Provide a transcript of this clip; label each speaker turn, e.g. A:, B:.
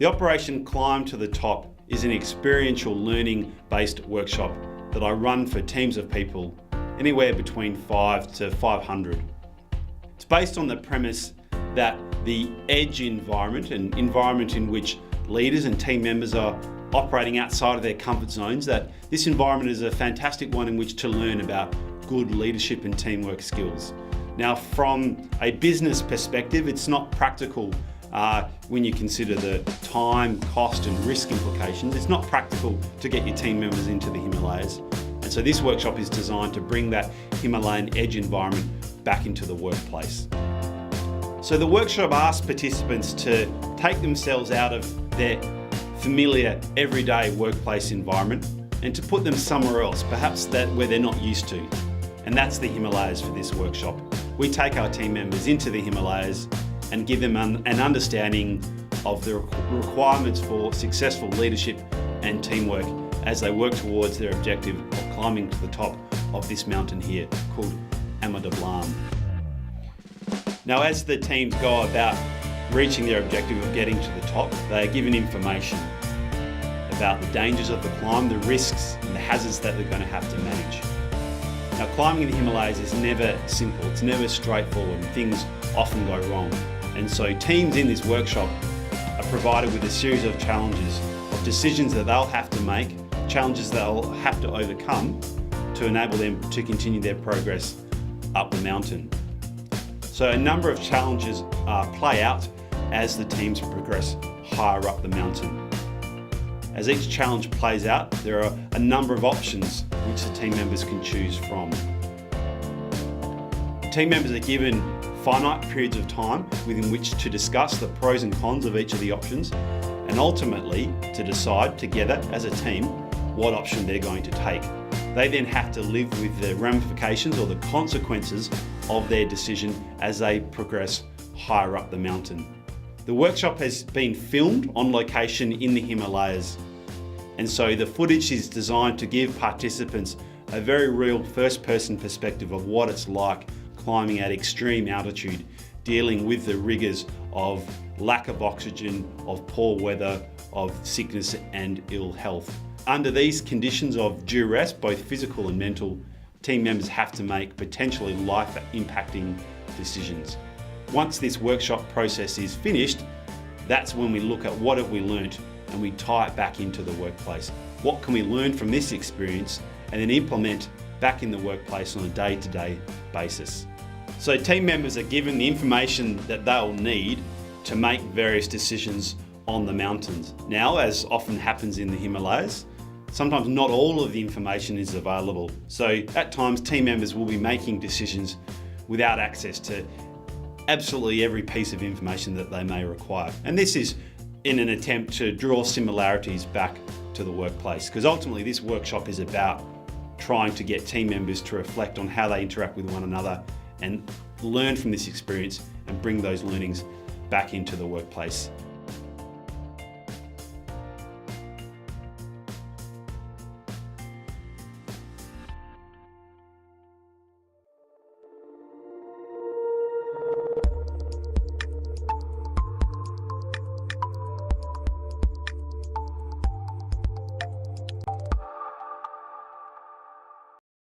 A: The Operation Climb to the Top is an experiential learning-based workshop that I run for teams of people, anywhere between 5 to 500. It's based on the premise that the edge environment, an environment in which leaders and team members are operating outside of their comfort zones, that this environment is a fantastic one in which to learn about good leadership and teamwork skills. Now, from a business perspective, it's not practical when you consider the time, cost and risk implications. It's not practical to get your team members into the Himalayas. And so this workshop is designed to bring that Himalayan edge environment back into the workplace. So the workshop asks participants to take themselves out of their familiar everyday workplace environment and to put them somewhere else, perhaps where they're not used to. And that's the Himalayas for this workshop. We take our team members into the Himalayas and give them an understanding of the requirements for successful leadership and teamwork as they work towards their objective of climbing to the top of this mountain here called Mt Everest. Now, as the teams go about reaching their objective of getting to the top, they are given information about the dangers of the climb, the risks and the hazards that they're going to have to manage. Now, climbing the Himalayas is never simple, it's never straightforward, and things often go wrong. And so teams in this workshop are provided with a series of challenges, of decisions that they'll have to make, challenges they'll have to overcome to enable them to continue their progress up the mountain. So a number of challenges play out as the teams progress higher up the mountain. As each challenge plays out, there are a number of options which the team members can choose from. Team members are given finite periods of time within which to discuss the pros and cons of each of the options and ultimately to decide together as a team what option they're going to take. They then have to live with the ramifications or the consequences of their decision as they progress higher up the mountain. The workshop has been filmed on location in the Himalayas, and so the footage is designed to give participants a very real first-person perspective of what it's like climbing at extreme altitude, dealing with the rigours of lack of oxygen, of poor weather, of sickness and ill health. Under these conditions of duress, both physical and mental, team members have to make potentially life-impacting decisions. Once this workshop process is finished, that's when we look at what have we learnt and we tie it back into the workplace. What can we learn from this experience and then implement back in the workplace on a day-to-day basis? So team members are given the information that they'll need to make various decisions on the mountains. Now, as often happens in the Himalayas, sometimes not all of the information is available. So at times, team members will be making decisions without access to absolutely every piece of information that they may require. And this is in an attempt to draw similarities back to the workplace, because ultimately this workshop is about trying to get team members to reflect on how they interact with one another and learn from this experience and bring those learnings back into the workplace.